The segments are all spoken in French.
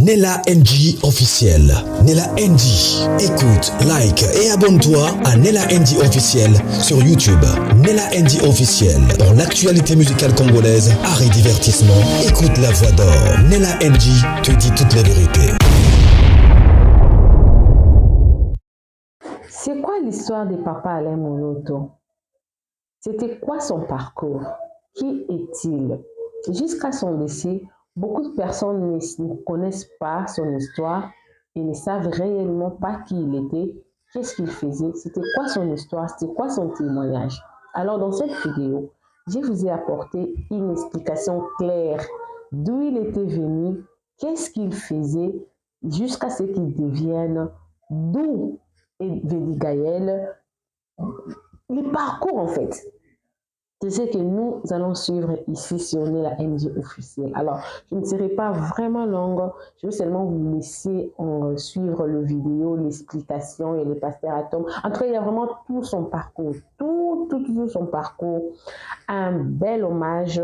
Nella NG officiel. Nella NG. Écoute, like et abonne-toi à Nella NG officiel sur YouTube. Nella NG officiel. Pour l'actualité musicale congolaise, art et divertissement, écoute la voix d'or. Nella NG te dit toute la vérité. C'est quoi l'histoire de Papa Alain Moloto? C'était quoi son parcours? Qui est-il? Jusqu'à son décès, beaucoup de personnes ne connaissent pas son histoire et ne savent réellement pas qui il était, qu'est-ce qu'il faisait, c'était quoi son histoire, c'était quoi son témoignage. Alors dans cette vidéo, je vous ai apporté une explication claire d'où il était venu, qu'est-ce qu'il faisait, jusqu'à ce qu'il devienne, d'où est venu Gaël, le parcours en fait. C'est ce que nous allons suivre ici sur Nella NG officiel. Alors, je ne serai pas vraiment longue, je vais seulement vous laisser suivre le vidéo, l'explication et les pasteurs. En tout cas, il y a vraiment tout son parcours, tout son parcours. Un bel hommage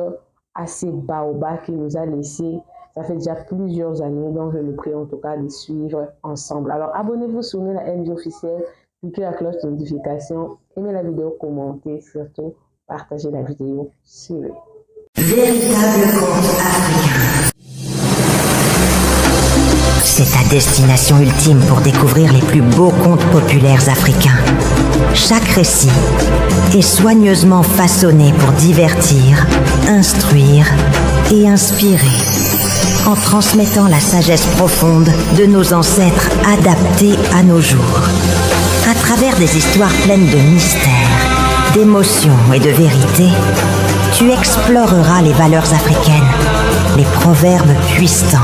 à ces baobabs qu'il nous a laissés. Ça fait déjà plusieurs années, donc je le prie en tout cas de suivre ensemble. Alors, abonnez-vous sur Nella NG officiel, cliquez la cloche de notification, aimez la vidéo, commentez surtout. Partagez la vidéo, suivez. Véritable conte africain. C'est ta destination ultime pour découvrir les plus beaux contes populaires africains. Chaque récit est soigneusement façonné pour divertir, instruire et inspirer, en transmettant la sagesse profonde de nos ancêtres adaptée à nos jours. À travers des histoires pleines de mystères, d'émotions et de vérité, tu exploreras les valeurs africaines, les proverbes puissants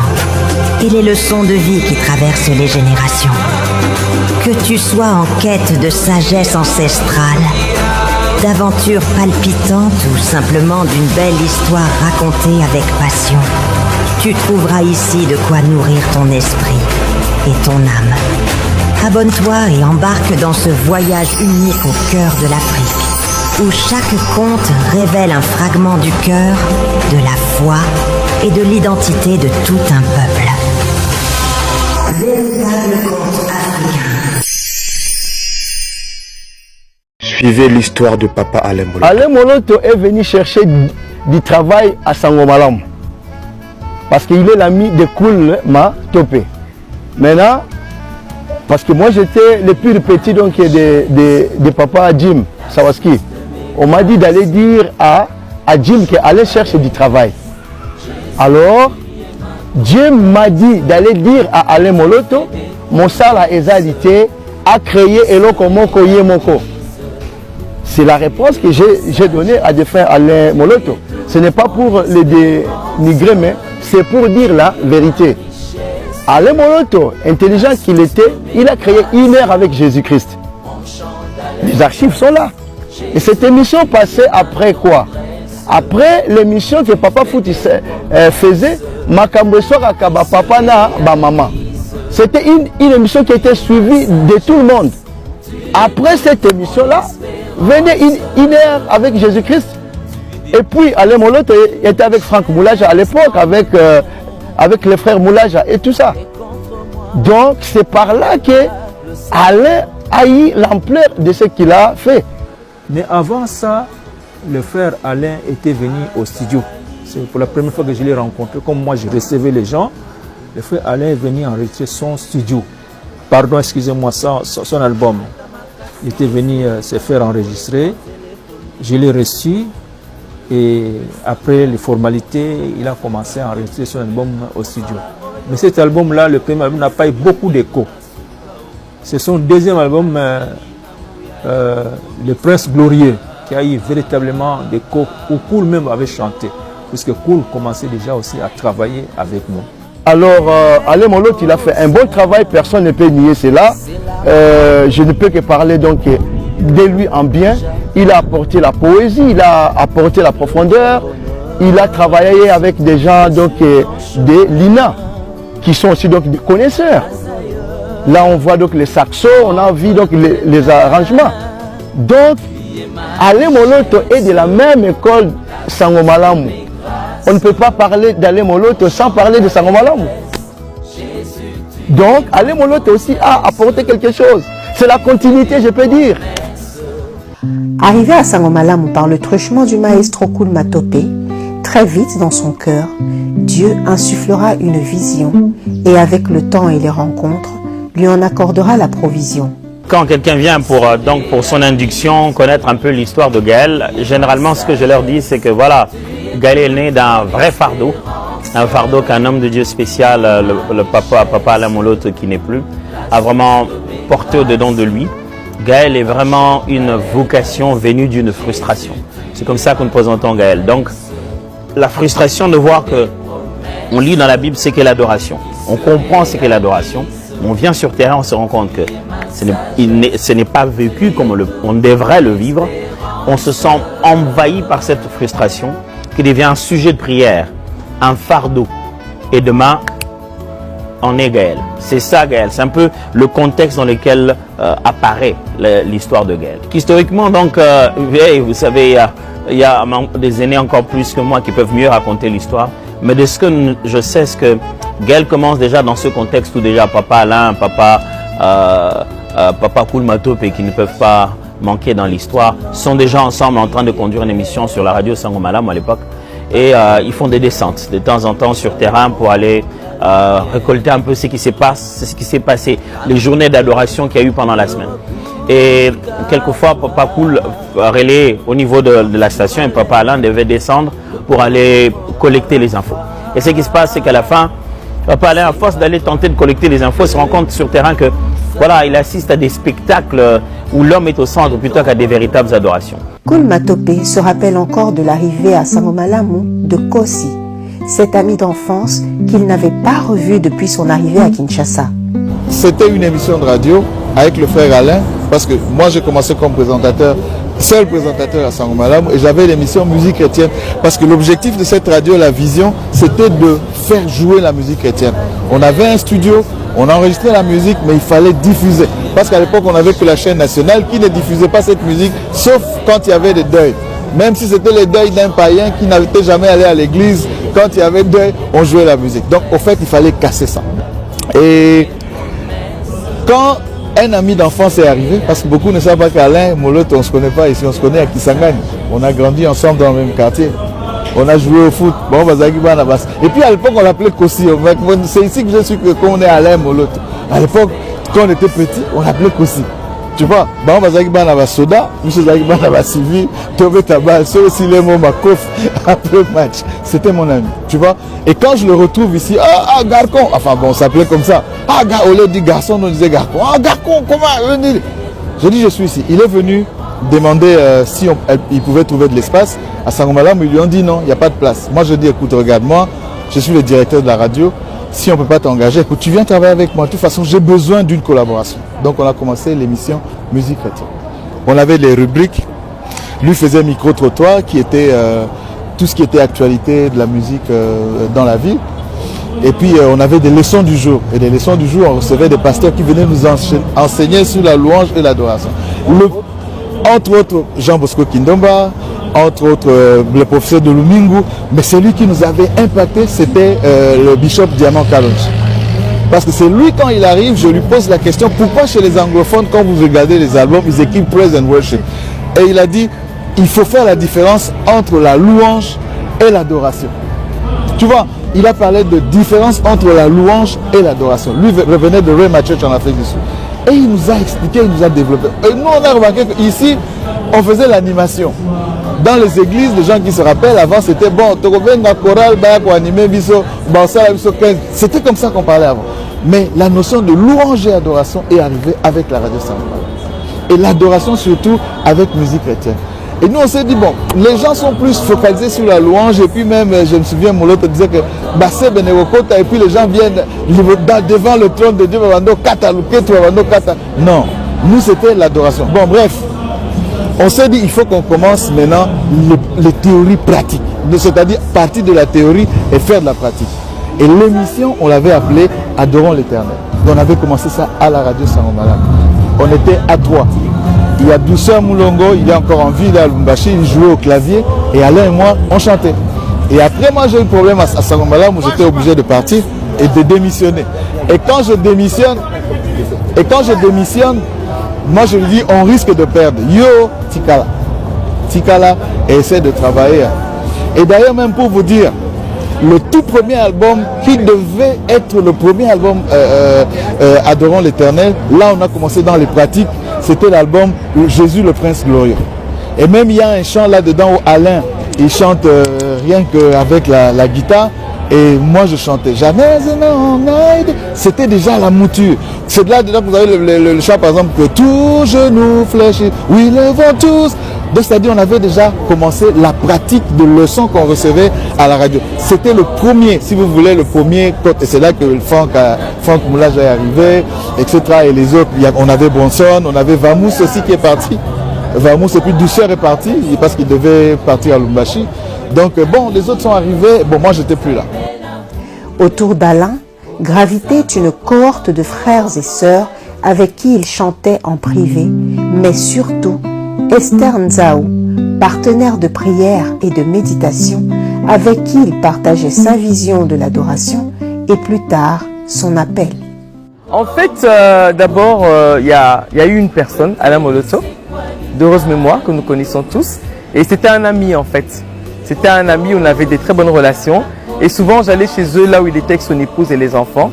et les leçons de vie qui traversent les générations. Que tu sois en quête de sagesse ancestrale, d'aventures palpitantes ou simplement d'une belle histoire racontée avec passion, tu trouveras ici de quoi nourrir ton esprit et ton âme. Abonne-toi et embarque dans ce voyage unique au cœur de l'Afrique, où chaque conte révèle un fragment du cœur, de la foi et de l'identité de tout un peuple. Véritable conte africain. Suivez l'histoire de Papa Alain Moloto. Alain Moloto est venu chercher du travail à Sangomalam parce qu'il est l'ami de Koulma Topé. Maintenant, parce que moi j'étais le plus petit donc de Papa Jim Sawaski. On m'a dit d'aller dire à Jim qu'elle allait chercher du travail. Alors, Jim m'a dit d'aller dire à Alain Moloto, mon sala ezalité a créé Eloko Moko Yemoko. C'est la réponse que j'ai donnée à défunt Alain Moloto. Ce n'est pas pour le dénigrer, mais c'est pour dire la vérité. Alain Moloto, intelligent qu'il était, il a créé une heure avec Jésus-Christ. Les archives sont là. Et cette émission passait après quoi? Après l'émission que Papa Fouti faisait, Makambo Akaba Papa na ba maman. C'était une émission qui était suivie de tout le monde. Après cette émission-là, venait une heure avec Jésus-Christ. Et puis Alain Moloto était avec Franck Moulaja à l'époque, avec les frères Moulaja et tout ça. Donc c'est par là que Alain a eu l'ampleur de ce qu'il a fait. Mais avant ça, le frère Alain était venu au studio. C'est pour la première fois que je l'ai rencontré. Comme moi, je recevais les gens. Le frère Alain est venu enregistrer son studio. Pardon, excusez-moi, son album. Il était venu se faire enregistrer. Je l'ai reçu. Et après les formalités, il a commencé à enregistrer son album au studio. Mais cet album-là, le premier album, n'a pas eu beaucoup d'écho. C'est son deuxième album, Le Prince Glorieux, qui a eu véritablement des d'écho, où Koul même avait chanté, puisque Koul commençait déjà aussi à travailler avec nous. Alors, Alain Moloto, il a fait un bon travail, personne ne peut nier cela. Je ne peux que parler donc de lui en bien. Il a apporté la poésie, il a apporté la profondeur, il a travaillé avec des gens donc, de l'INA, qui sont aussi donc, des connaisseurs. Là, on voit donc les saxos, on a vu donc les arrangements. Donc, Alain Moloto est de la même école Sangomalamu. On ne peut pas parler d'Alain Moloto sans parler de Sangomalamu. Donc, Alain Moloto aussi a apporté quelque chose. C'est la continuité, je peux dire. Arrivé à Sangomalamu par le truchement du maestro Koul Matopé, très vite dans son cœur, Dieu insufflera une vision et avec le temps et les rencontres, lui en accordera la provision. Quand quelqu'un vient pour son induction, connaître un peu l'histoire de Gaël, généralement ce que je leur dis c'est que voilà, Gaël est né d'un vrai fardeau. Un fardeau qu'un homme de Dieu spécial, le papa Alain Moloto qui n'est plus, a vraiment porté au-dedans de lui. Gaël est vraiment une vocation venue d'une frustration. C'est comme ça que nous présentons Gaël. Donc, la frustration de voir que on lit dans la Bible ce qu'est l'adoration. On comprend ce qu'est l'adoration. On vient sur terrain, on se rend compte que ce n'est pas vécu comme on devrait le vivre. On se sent envahi par cette frustration qui devient un sujet de prière, un fardeau. Et demain, on est Gaël. C'est ça Gaël. C'est un peu le contexte dans lequel apparaît l'histoire de Gaël. Historiquement, donc, vous savez, il y a des aînés encore plus que moi qui peuvent mieux raconter l'histoire. Mais de ce que je sais, c'est que Gaël commence déjà dans ce contexte où déjà papa Alain, papa Koul Matopé, qui ne peuvent pas manquer dans l'histoire, sont déjà ensemble en train de conduire une émission sur la radio Sangomalamu à l'époque. Et ils font des descentes de temps en temps sur terrain pour aller récolter un peu ce qui s'est passé, les journées d'adoration qu'il y a eu pendant la semaine. Et quelquefois, papa Koul relaie au niveau de la station et papa Alain devait descendre pour aller collecter les infos. Et ce qui se passe, c'est qu'à la fin, papa Alain, à force d'aller tenter de collecter les infos, se rend compte sur terrain que voilà, il assiste à des spectacles où l'homme est au centre plutôt qu'à des véritables adorations. Koul Matopé se rappelle encore de l'arrivée à Sangomalamu de Kossi, cet ami d'enfance qu'il n'avait pas revu depuis son arrivée à Kinshasa. C'était une émission de radio avec le frère Alain, parce que moi j'ai commencé comme présentateur, seul présentateur à Sangomalamu, et j'avais l'émission Musique chrétienne, parce que l'objectif de cette radio, la vision, c'était de faire jouer la musique chrétienne. On avait un studio, on enregistrait la musique, mais il fallait diffuser. Parce qu'à l'époque, on n'avait que la chaîne nationale qui ne diffusait pas cette musique, sauf quand il y avait des deuils. Même si c'était le deuil d'un païen qui n'était jamais allé à l'église, quand il y avait deuil, on jouait la musique. Donc, au fait, il fallait casser ça. Et quand un ami d'enfance est arrivé, parce que beaucoup ne savent pas qu'Alain Moloto, on ne se connaît pas ici, on se connaît à Kisangani. On a grandi ensemble dans le même quartier. On a joué au foot. Bon, et puis à l'époque, on l'appelait Kossi. C'est ici que je suis qu'on est Alain Moloto. À l'époque, quand on était petit, on l'appelait Kossi. Tu vois, bon, soda, Sylvie, Tové Tabal, c'est aussi les mots Makof après le match. C'était mon ami, tu vois. Et quand je le retrouve ici, Garcon, enfin bon, on s'appelait comme ça. Au lieu de dire garçon, on disait Garcon. Garcon, comment venir? Je dis, je suis ici. Il est venu demander si il pouvait trouver de l'espace. À Sangomalamu, ils lui ont dit non, il n'y a pas de place. Moi, je dis, écoute, regarde-moi, je suis le directeur de la radio. Si on ne peut pas t'engager, écoute, tu viens travailler avec moi. De toute façon, j'ai besoin d'une collaboration. Donc, on a commencé l'émission Musique chrétienne. On avait les rubriques. Lui faisait micro-trottoir, qui était tout ce qui était actualité de la musique dans la ville. Et puis, on avait des leçons du jour. Et les leçons du jour, on recevait des pasteurs qui venaient nous enseigner sur la louange et l'adoration. Entre autres, Jean Bosco Kindomba, entre autres le professeur de Lumingu, mais celui qui nous avait impacté, c'était le bishop Diamant Kalonji. Parce que c'est lui, quand il arrive, je lui pose la question, pourquoi chez les anglophones, quand vous regardez les albums, ils écrivent Praise and Worship? Et il a dit, il faut faire la différence entre la louange et l'adoration. Tu vois, il a parlé de différence entre la louange et l'adoration. Lui revenait de Rhema Church en Afrique du Sud. Et il nous a expliqué, il nous a développé. Et nous, on a remarqué qu'ici, on faisait l'animation. Dans les églises, les gens qui se rappellent, avant c'était bon, c'était comme ça qu'on parlait avant. Mais la notion de louange et adoration est arrivée avec la radio Sangomalamu. Et l'adoration surtout avec musique chrétienne. Et nous on s'est dit, bon, les gens sont plus focalisés sur la louange, et puis même, je me souviens, mon autre disait que Bassé Benerokota, et puis les gens viennent devant le trône de Dieu, non, nous c'était l'adoration. Bon, bref. On s'est dit, il faut qu'on commence maintenant les théories pratiques. C'est-à-dire partir de la théorie et faire de la pratique. Et l'émission, on l'avait appelée Adorons l'Éternel. On avait commencé ça à la radio Sangomalamu. On était à 3. Il y a Douceur Moulongo, il est encore en vie, à Lumbashi, il jouait au clavier. Et Alain et moi, on chantait. Et après, moi, j'ai eu un problème à Sangomalamu, j'étais obligé de partir. et de démissionner. Et quand je démissionne, moi je lui dis on risque de perdre. Yo, Tikala et essaie de travailler. Et d'ailleurs même pour vous dire, le tout premier album qui devait être le premier album Adorons l'Éternel, là on a commencé dans les pratiques, c'était l'album Jésus le Prince Glorieux. Et même il y a un chant là-dedans où Alain, il chante rien qu'avec la guitare. Et moi je chantais jamais c'était déjà la mouture. C'est de là dedans que vous avez le chant par exemple que tout genou fléchit, oui le vent tous. Donc c'est-à-dire on avait déjà commencé la pratique de leçons qu'on recevait à la radio. C'était le premier, si vous voulez, le premier code. Et c'est là que le Franck Moulage est arrivé, etc. Et les autres, on avait Bronson, on avait Vamous aussi qui est parti. Vamous et puis Douceur est parti parce qu'il devait partir à Lumbashi. Donc bon, les autres sont arrivés, bon moi j'étais plus là. Autour d'Alain gravitait une cohorte de frères et sœurs avec qui il chantait en privé, mais surtout Esther Nzao, partenaire de prière et de méditation, avec qui il partageait sa vision de l'adoration et plus tard son appel. En fait, d'abord, il y a eu une personne, Alain Moloto, d'heureuse mémoire, que nous connaissons tous, et c'était un ami en fait. C'était un ami, on avait des très bonnes relations. Et souvent, j'allais chez eux, là où il était avec son épouse et les enfants.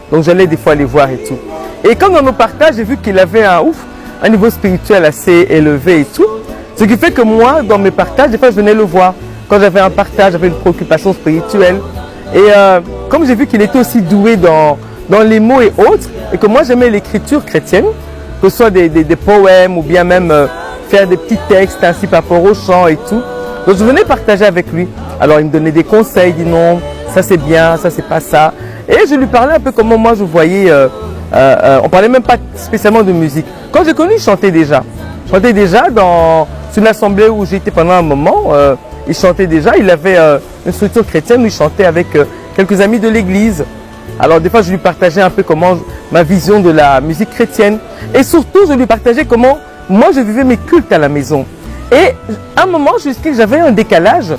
Donc, j'allais des fois les voir et tout. Et comme dans nos partages, j'ai vu qu'il avait un niveau spirituel assez élevé et tout. Ce qui fait que moi, dans mes partages, des fois, je venais le voir. Quand j'avais un partage, j'avais une préoccupation spirituelle. Et comme j'ai vu qu'il était aussi doué dans les mots et autres, et que moi, j'aimais l'écriture chrétienne, que ce soit des poèmes ou bien même faire des petits textes ainsi par rapport au chant et tout. Donc je venais partager avec lui. Alors il me donnait des conseils, il dit non, ça c'est bien, ça c'est pas ça. Et je lui parlais un peu comment moi je voyais, on parlait même pas spécialement de musique. Quand j'ai connu, il chantait déjà. Je chantais déjà dans une assemblée où j'étais pendant un moment, il chantait déjà, il avait une structure chrétienne où il chantait avec quelques amis de l'église. Alors des fois je lui partageais un peu comment ma vision de la musique chrétienne. Et surtout je lui partageais comment moi je vivais mes cultes à la maison. Et à un moment, j'avais un décalage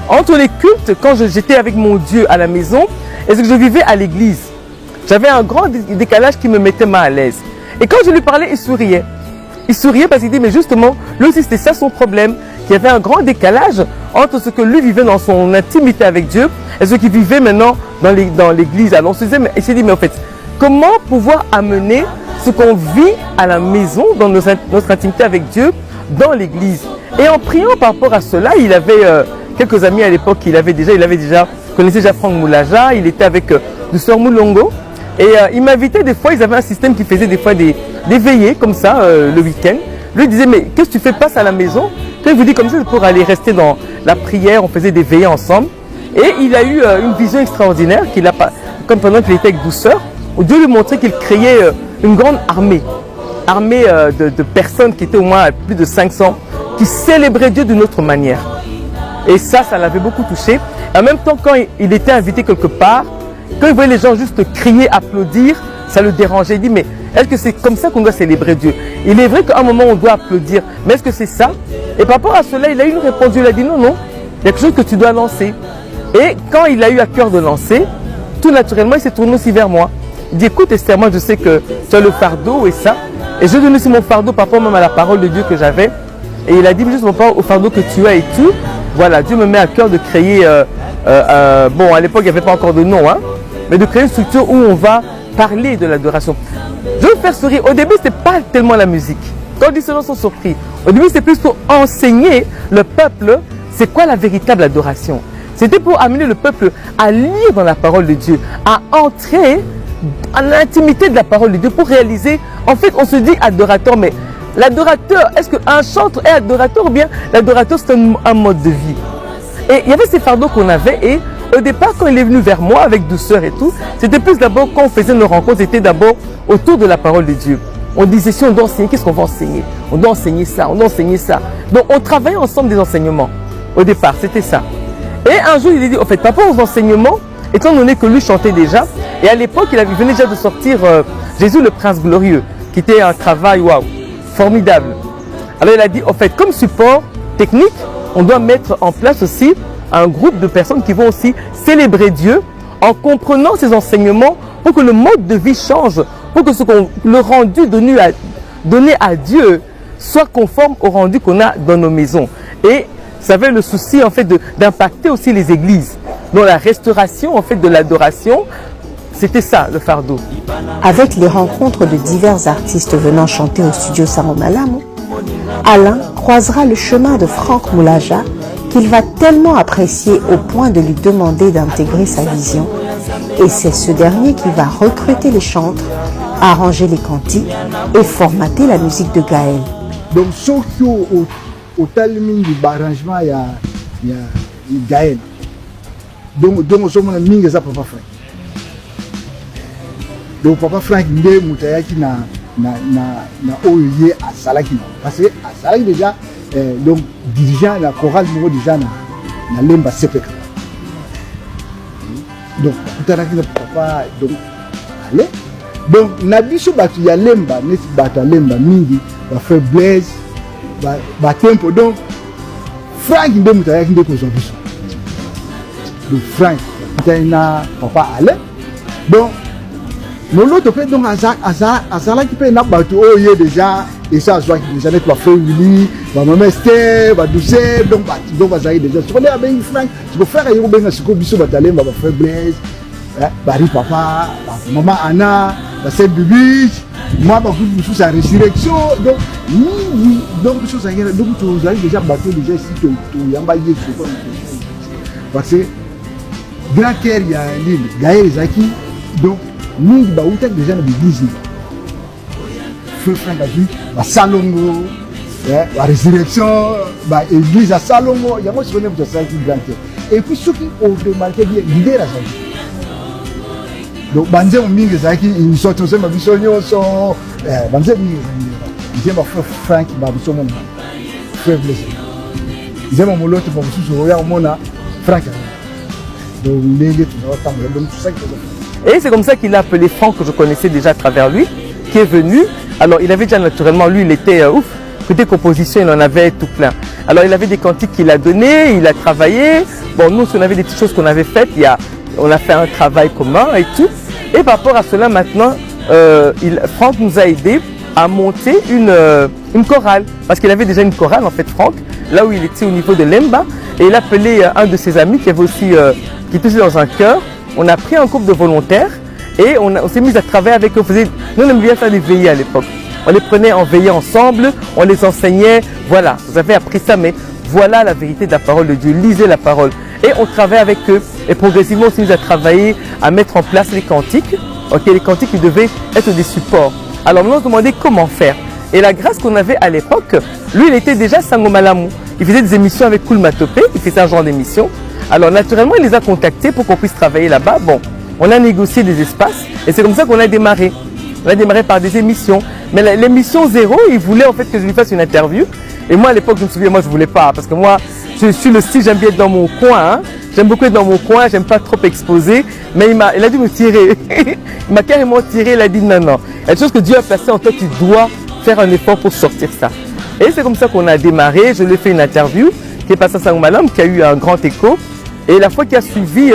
entre les cultes quand j'étais avec mon Dieu à la maison et ce que je vivais à l'église. J'avais un grand décalage qui me mettait mal à l'aise. Et quand je lui parlais, il souriait. Il souriait parce qu'il dit, mais justement, lui aussi c'était ça son problème, qu'il y avait un grand décalage entre ce que lui vivait dans son intimité avec Dieu et ce qu'il vivait maintenant dans l'église. Alors on se disait, mais il s'est dit, mais en fait, comment pouvoir amener ce qu'on vit à la maison, dans notre intimité avec Dieu, dans l'église. Et en priant par rapport à cela, il avait quelques amis à l'époque qu'il avait déjà, connaissait déjà Franck Moulaja, il était avec Douceur Moulongo. Et il m'invitait des fois, ils avaient un système qui faisait des fois des veillées comme ça le week-end. Lui disait, mais qu'est-ce que tu fais, passe à la maison? Quand il vous dit comme ça, c'est pour aller rester dans la prière, on faisait des veillées ensemble. Et il a eu une vision extraordinaire, comme pendant qu'il était avec Douceur, où Dieu lui montrait qu'il créait une grande armée de personnes qui étaient au moins plus de 500, qui célébraient Dieu d'une autre manière. Et ça l'avait beaucoup touché. En même temps, quand il était invité quelque part, quand il voyait les gens juste crier, applaudir, ça le dérangeait. Il dit, mais est-ce que c'est comme ça qu'on doit célébrer Dieu? Il est vrai qu'à un moment, on doit applaudir, mais est-ce que c'est ça? Et par rapport à cela, il a eu une réponse. Il a dit, non, il y a quelque chose que tu dois lancer. Et quand il a eu à cœur de lancer, tout naturellement, il s'est tourné aussi vers moi. Il dit, écoute Esther, moi je sais que tu as le fardeau et ça. Et je donne aussi mon fardeau par rapport même à la parole de Dieu que j'avais. Et il a dit, juste par rapport au fardeau que tu as et tout, voilà, Dieu me met à cœur de créer, bon à l'époque il n'y avait pas encore de nom, mais de créer une structure où on va parler de l'adoration. Je veux faire sourire. Au début, ce n'était pas tellement la musique. Quand on dit cela, ils sont surpris. Au début, c'était plus pour enseigner le peuple c'est quoi la véritable adoration. C'était pour amener le peuple à lire dans la parole de Dieu, à entrer à l'intimité de la parole de Dieu pour réaliser, en fait, on se dit adorateur, mais l'adorateur, est-ce qu'un chanteur est adorateur ou bien l'adorateur c'est un mode de vie? Et il y avait ces fardeaux qu'on avait et au départ, quand il est venu vers moi avec douceur et tout, c'était plus d'abord quand on faisait nos rencontres, c'était d'abord autour de la parole de Dieu. On disait si on doit enseigner, qu'est-ce qu'on va enseigner? On doit enseigner ça, on doit enseigner ça. Donc on travaillait ensemble des enseignements. Au départ, c'était ça. Et un jour, il a dit, en fait, par rapport aux enseignements, étant donné que lui chantait déjà, et à l'époque, il venait déjà de sortir Jésus le Prince Glorieux, qui était un travail, waouh, formidable. Alors il a dit, en fait, comme support technique, on doit mettre en place aussi un groupe de personnes qui vont aussi célébrer Dieu en comprenant ces enseignements pour que le mode de vie change, pour que le rendu donné à Dieu soit conforme au rendu qu'on a dans nos maisons. Et ça avait le souci en fait d'impacter aussi les églises. Donc la restauration en fait de l'adoration, c'était ça le fardeau. Avec les rencontres de divers artistes venant chanter au studio Sango Malamu, Alain croisera le chemin de Franck Moulaja qu'il va tellement apprécier au point de lui demander d'intégrer sa vision. Et c'est ce dernier qui va recruter les chantres, arranger les cantiques et formater la musique de Gaël. Donc, surtout au timing du arrangement, il y a Gaël. Donc, on se met mingi za Papa Frank. Donc, Papa Frank, il est moutayaki na oye à Salaki. Parce que à Salaki déjà, donc dirigeant la chorale nouveau déjà na lemba CPK. Donc, tout à l'heure, papa, donc, allez. Donc, Nabiso batu ya lemba, nest batu lemba mingi, va faire Blaise, va tempo. Donc, Frank il est moutayaki de Kozobiso. Donc, Frank, papa, allez. Donc, mon autre fait donc Azala qui peut n'a pas tout oye déjà et ça soit qui déjà n'est pas fait Willy va maman Esther va doucer donc va zaï déjà tu connais avec Frank tu peux faire un ben ce que biso va d'aller va faire Blaise Barry papa maman Anna va faire Bibi moi va vous sous sa résurrection donc oui donc biso ça donc tu zaï déjà battu déjà si tu yamba yé parce que grand cœur il y a un livre Gaël Zaki donc mingi bauta déjà na l'église feu Frank a vu ba salongo la résurrection ba église à salongo il y a moi je connais pour ça qui grand et puis ceux qui ont remarqué bien l'idée là donc banze mingi zaki ils sont tous ma bisonyo so banze mingi ils aiment frère Frank ba bisomo frère Blaise ils aiment mon l'autre pour sous ya mona Frank donc les gars donc tout ça qui et c'est comme ça qu'il a appelé Franck, que je connaissais déjà à travers lui, qui est venu. Alors il avait déjà naturellement, lui il était ouf, côté composition il en avait tout plein. Alors il avait des cantiques qu'il a donnés, il a travaillé. Bon nous on avait des petites choses qu'on avait faites, on a fait un travail commun et tout. Et par rapport à cela maintenant, Franck nous a aidé à monter une chorale. Parce qu'il avait déjà une chorale en fait Franck, là où il était au niveau de Lemba. Et il a appelé un de ses amis qui avait aussi, qui était aussi dans un chœur. On a pris un groupe de volontaires et on s'est mis à travailler avec eux. Nous, on aimait bien faire des veillées à l'époque. On les prenait en veillée ensemble, on les enseignait. Voilà, vous avez appris ça, mais voilà la vérité de la parole de Dieu. Lisez la parole. Et on travaillait avec eux. Et progressivement, on s'est mis à travailler, à mettre en place les cantiques. Okay, les cantiques qui devaient être des supports. Alors maintenant, on se demandait comment faire. Et la grâce qu'on avait à l'époque, lui, il était déjà Sango Malamu. Il faisait des émissions avec Koul Matopé, il faisait un genre d'émission. Alors naturellement, il les a contactés pour qu'on puisse travailler là-bas. Bon, on a négocié des espaces et c'est comme ça qu'on a démarré. On a démarré par des émissions. Mais l'émission 0, il voulait en fait que je lui fasse une interview. Et moi à l'époque, je me souviens, moi je voulais pas. Parce que moi, je suis le style, j'aime bien être dans mon coin. Hein. J'aime beaucoup être dans mon coin, j'aime pas trop exposer. Mais il a dû me tirer. Il m'a carrément tiré, il a dit non, non. Il y a des choses que Dieu a placées en toi, tu dois faire un effort pour sortir ça. Et c'est comme ça qu'on a démarré. Je lui ai fait une interview qui est passée à Sango Malamu, qui a eu un grand écho. Et la fois qui a suivi,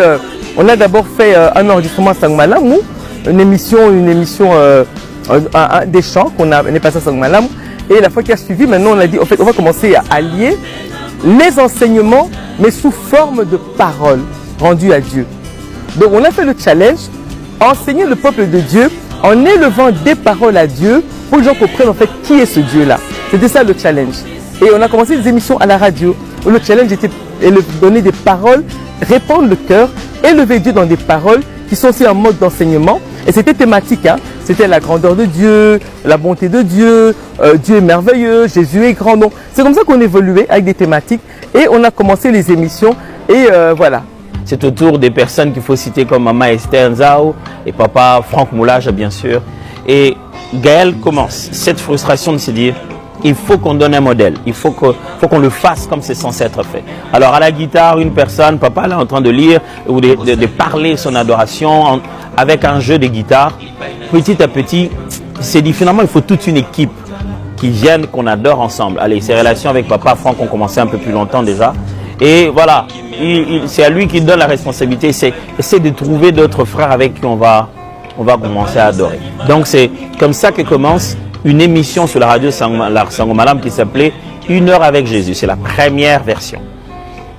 on a d'abord fait un enregistrement à Sango Malamu, une émission des chants on est passé à Sango Malamu. Et la fois qui a suivi, maintenant on a dit, en fait, on va commencer à allier les enseignements, mais sous forme de paroles rendues à Dieu. Donc on a fait le challenge, enseigner le peuple de Dieu en élevant des paroles à Dieu pour que les gens comprennent en fait qui est ce Dieu-là. C'était ça le challenge. Et on a commencé des émissions à la radio où le challenge était donner des paroles, répandre le cœur, élever Dieu dans des paroles qui sont aussi en mode d'enseignement. Et c'était thématique, hein. C'était la grandeur de Dieu, la bonté de Dieu, Dieu est merveilleux, Jésus est grand. Donc c'est comme ça qu'on évoluait avec des thématiques et on a commencé les émissions et voilà. C'est autour des personnes qu'il faut citer comme Maman Esther Nzao et Papa Franck Moulaja bien sûr. Et Gaël commence cette frustration de se dire il faut qu'on donne un modèle, il faut qu'on le fasse comme c'est censé être fait. Alors à la guitare, une personne, papa là en train de lire ou de parler son adoration avec un jeu de guitare. Petit à petit, c'est dit finalement il faut toute une équipe qui vienne, qu'on adore ensemble. Allez, ces relations avec Papa Franck ont commencé un peu plus longtemps déjà. Et voilà, c'est à lui qui donne la responsabilité. C'est essayer de trouver d'autres frères avec qui on va commencer à adorer. Donc c'est comme ça que commence une émission sur la radio Sangomalam qui s'appelait 1 heure avec Jésus. C'est la première version.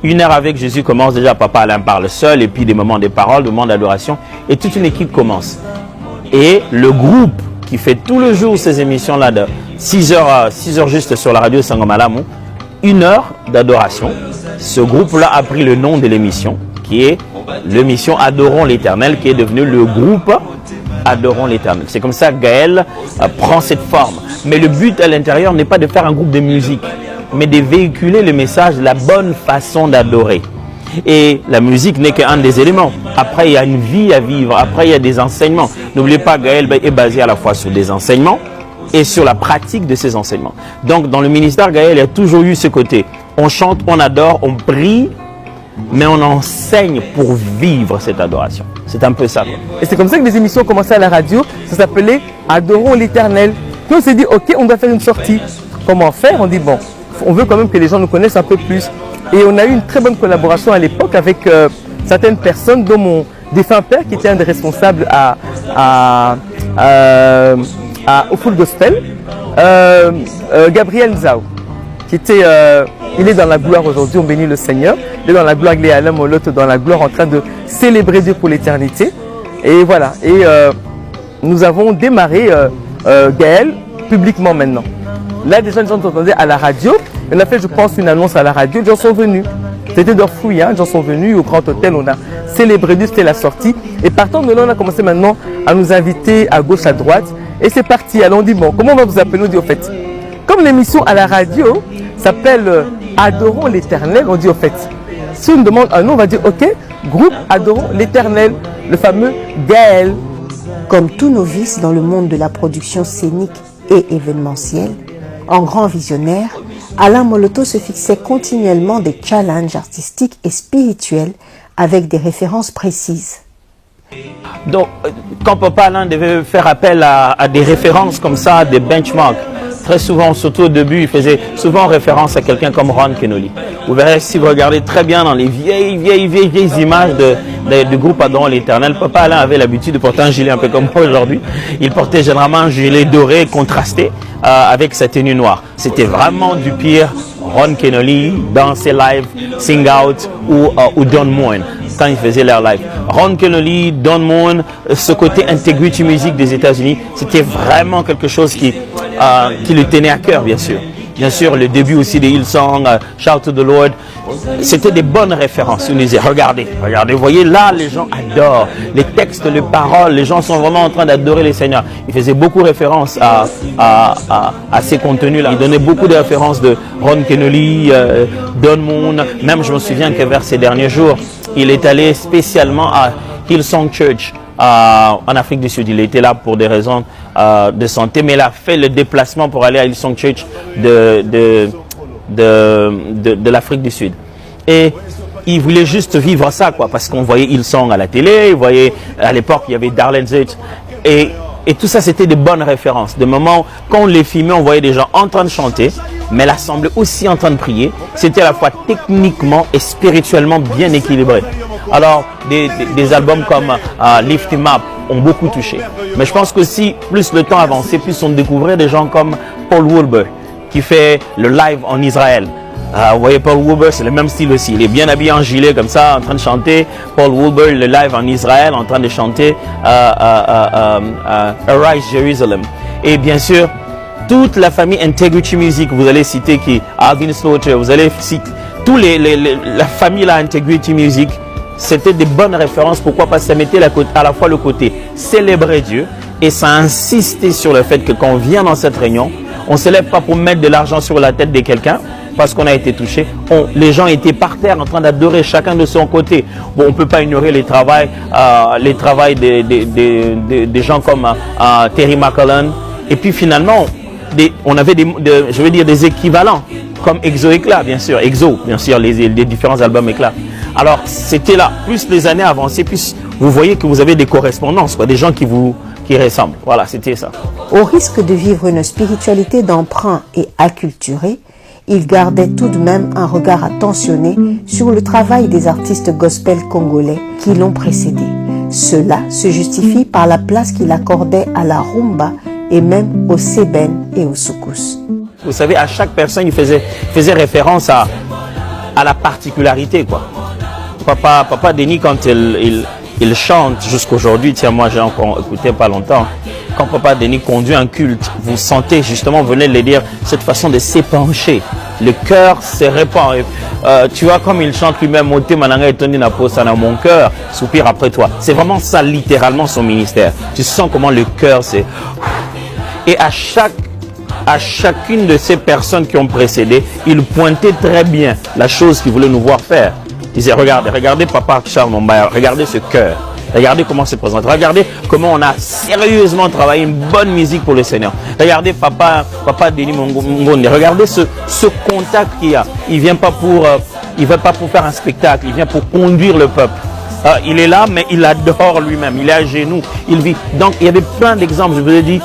1 heure avec Jésus commence déjà, Papa Alain parle seul, et puis des moments de parole, des moments d'adoration, et toute une équipe commence. Et le groupe qui fait tout le jour ces émissions-là de 6 heures juste sur la radio Sangomalam, 1 heure d'adoration. Ce groupe-là a pris le nom de l'émission, qui est l'émission Adorons l'Éternel, qui est devenu le groupe Adorons l'Éternel. C'est comme ça que Gaël prend cette forme. Mais le but à l'intérieur n'est pas de faire un groupe de musique, mais de véhiculer le message, la bonne façon d'adorer. Et la musique n'est qu'un des éléments. Après, il y a une vie à vivre. Après, il y a des enseignements. N'oubliez pas, Gaël est basé à la fois sur des enseignements et sur la pratique de ces enseignements. Donc, dans le ministère Gaël, il y a toujours eu ce côté. On chante, on adore, on prie, mais on enseigne pour vivre cette adoration. C'est un peu ça, quoi. Et c'est comme ça que les émissions ont commencé à la radio. Ça s'appelait Adorons l'Éternel. Puis on s'est dit, ok, on doit faire une sortie. Comment faire? On dit, bon, on veut quand même que les gens nous connaissent un peu plus. Et on a eu une très bonne collaboration à l'époque avec certaines personnes, dont mon défunt père, qui était un des responsables au Full Gospel, Gabriel Nzao, qui était, il est dans la gloire aujourd'hui, on bénit le Seigneur. Il est dans la gloire, il est Alain Moloto dans la gloire, en train de célébrer Dieu pour l'éternité. Et voilà, et nous avons démarré Gaël publiquement maintenant. Là, déjà, les gens entendaient à la radio. On a fait, je pense, une annonce à la radio. Les gens sont venus. C'était leur fouille, hein. Les gens sont venus au Grand Hôtel. On a célébré Dieu, c'était la sortie. Et partant de là, on a commencé maintenant à nous inviter à gauche, à droite. Et c'est parti. Alors on dit, bon, comment on va vous appeler? On dit, au fait, comme l'émission à la radio s'appelle Adorons l'Éternel, on dit, au fait, si on nous demande un nom, on va dire, ok, groupe Adorons l'Éternel, le fameux Gaël. Comme tout novice dans le monde de la production scénique et événementielle, en grand visionnaire, Alain Moloto se fixait continuellement des challenges artistiques et spirituels avec des références précises. Donc, quand Papa Alain devait faire appel à des références comme ça, des benchmarks, très souvent, surtout au début, il faisait souvent référence à quelqu'un comme Ron Kenoly. Vous verrez, si vous regardez très bien dans les vieilles images du groupe Adorons l'Éternel, Papa Alain avait l'habitude de porter un gilet un peu comme moi aujourd'hui. Il portait généralement un gilet doré contrasté avec sa tenue noire. C'était vraiment du pire Ron Kenoly dans ses lives, Sing Out ou Don Moen quand il faisait leur live. Ron Kenoly, Don Moen, ce côté Integrity Music des États-Unis, c'était vraiment quelque chose qui lui tenait à cœur, bien sûr. Bien sûr, le début aussi des Hillsong, Shout to the Lord, c'était des bonnes références. On disait, regardez, vous voyez, là, les gens adorent. Les textes, les paroles, les gens sont vraiment en train d'adorer les Seigneurs. Il faisait beaucoup référence à ces contenus-là. Il donnait beaucoup de références de Ron Kenoly, Don Moen. Même, je me souviens que vers ces derniers jours, il est allé spécialement à Hillsong Church en Afrique du Sud. Il était là pour des raisons de santé, mais il a fait le déplacement pour aller à Hillsong Church de l'Afrique du Sud. Et il voulait juste vivre ça, quoi, parce qu'on voyait Hillsong à la télé, il voyait, à l'époque, il y avait Darlene Zut, et tout ça, c'était de bonnes références. Des moments, quand on les filmait, on voyait des gens en train de chanter, mais l'assemblée aussi en train de prier. C'était à la fois techniquement et spirituellement bien équilibré. Alors, des albums comme Lift Him Up ont beaucoup touché. Mais je pense qu'aussi, plus le temps avançait, plus on découvrait des gens comme Paul Wilbur, qui fait le live en Israël. Vous voyez, Paul Wilbur, c'est le même style aussi. Il est bien habillé en gilet comme ça, en train de chanter. Paul Wilbur, le live en Israël, en train de chanter Arise Jerusalem. Et bien sûr, toute la famille Integrity Music, vous allez citer qui Alvin Slaughter, vous allez citer la famille là, Integrity Music. C'était des bonnes références. Pourquoi? Parce que ça mettait à la fois le côté célébrer Dieu et ça insistait sur le fait que quand on vient dans cette réunion, on ne se lève pas pour mettre de l'argent sur la tête de quelqu'un parce qu'on a été touché. Les gens étaient par terre en train d'adorer chacun de son côté. Bon, on ne peut pas ignorer les travaux des gens comme Terry McCullen. Et puis finalement, on avait des équivalents comme Exo Éclat, bien sûr. Exo, bien sûr, les différents albums Éclat. Alors, c'était là. Plus les années avancées, plus vous voyez que vous avez des correspondances, quoi, des gens qui ressemblent. Voilà, c'était ça. Au risque de vivre une spiritualité d'emprunt et acculturée, il gardait tout de même un regard attentionné sur le travail des artistes gospel congolais qui l'ont précédé. Cela se justifie par la place qu'il accordait à la rumba et même au seben et au soukous. Vous savez, à chaque personne, il faisait référence à la particularité, quoi. Papa Denis, quand il chante jusqu'aujourd'hui, tiens, moi j'ai encore écouté pas longtemps, quand Papa Denis conduit un culte, vous sentez justement, vous venez de le dire, cette façon de s'épancher. Le cœur se répand. Tu vois, comme il chante lui-même, Moté Mananga et Tony Naposana, mon cœur soupire après toi. C'est vraiment ça, littéralement, son ministère. Tu sens comment le cœur, c'est... Et à chacune de ces personnes qui ont précédé, il pointait très bien la chose qu'il voulait nous voir faire. Il disait, regardez Papa Charles Mombaya, regardez ce cœur, regardez comment se présente, regardez comment on a sérieusement travaillé une bonne musique pour le Seigneur. Regardez Papa Denis Mongonde, regardez ce contact qu'il y a. Il vient pas pour faire un spectacle, il vient pour conduire le peuple. Il est là, mais il adore lui-même, il est à genoux, il vit. Donc il y avait plein d'exemples, je vous ai dit,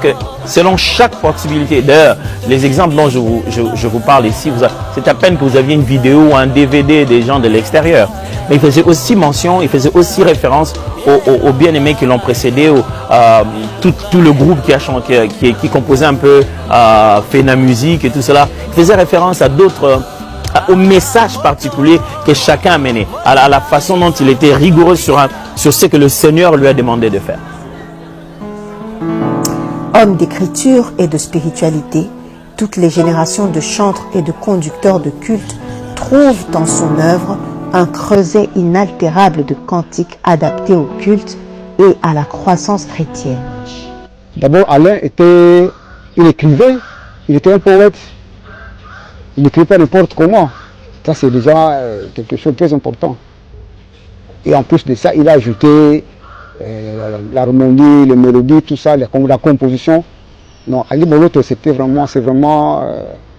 que selon chaque possibilité, d'ailleurs, les exemples dont je vous parle ici, c'est à peine que vous aviez une vidéo ou un DVD des gens de l'extérieur. Mais il faisait aussi mention, il faisait aussi référence aux bien-aimés qui l'ont précédé, tout le groupe qui composait un peu Fena Musique et tout cela. Il faisait référence à d'autres... au message particulier que chacun a mené, à la façon dont il était rigoureux sur ce que le Seigneur lui a demandé de faire. Homme d'écriture et de spiritualité, toutes les générations de chantres et de conducteurs de culte trouvent dans son œuvre un creuset inaltérable de cantiques adaptés au culte et à la croissance chrétienne. D'abord, Alain il écrivait, il était un poète. Il n'écrit pas n'importe comment. Ça, c'est déjà quelque chose de très important. Et en plus de ça, il a ajouté l'harmonie, les mélodies, tout ça, la composition. Non, Ali Moloto, c'est vraiment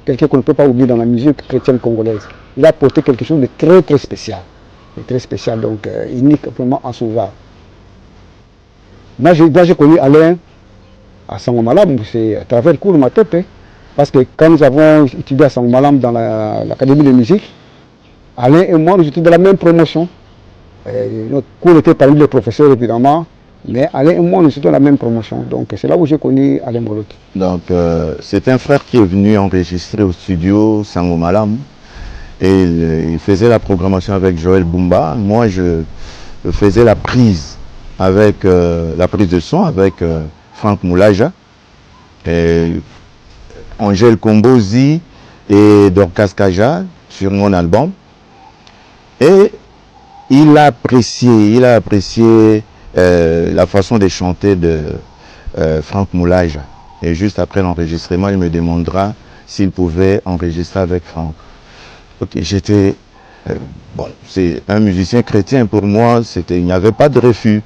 quelqu'un qu'on ne peut pas oublier dans la musique chrétienne congolaise. Il a apporté quelque chose de très très spécial. Très spécial, donc unique vraiment en son genre. Moi, j'ai connu Alain à Sangomalam, c'est à travers le cours de Matope. Parce que quand nous avons étudié à Sangomalam dans l'académie de musique, Alain et moi, nous étions de la même promotion. Notre cours était parmi les professeurs évidemment, mais Alain et moi, nous étions de la même promotion. Donc c'est là où j'ai connu Alain Moloto. Donc c'est un frère qui est venu enregistrer au studio Sangomalam et il faisait la programmation avec Joël Bumba. Moi, je faisais la prise de son avec Franck Moulaja. Et Angèle Kombozi et Dorcas Kaja sur mon album. Et il a apprécié la façon de chanter de Franck Moulaja. Et juste après l'enregistrement, il me demandera s'il pouvait enregistrer avec Franck. Ok, j'étais... bon, c'est un musicien chrétien pour moi, il n'y avait pas de refus.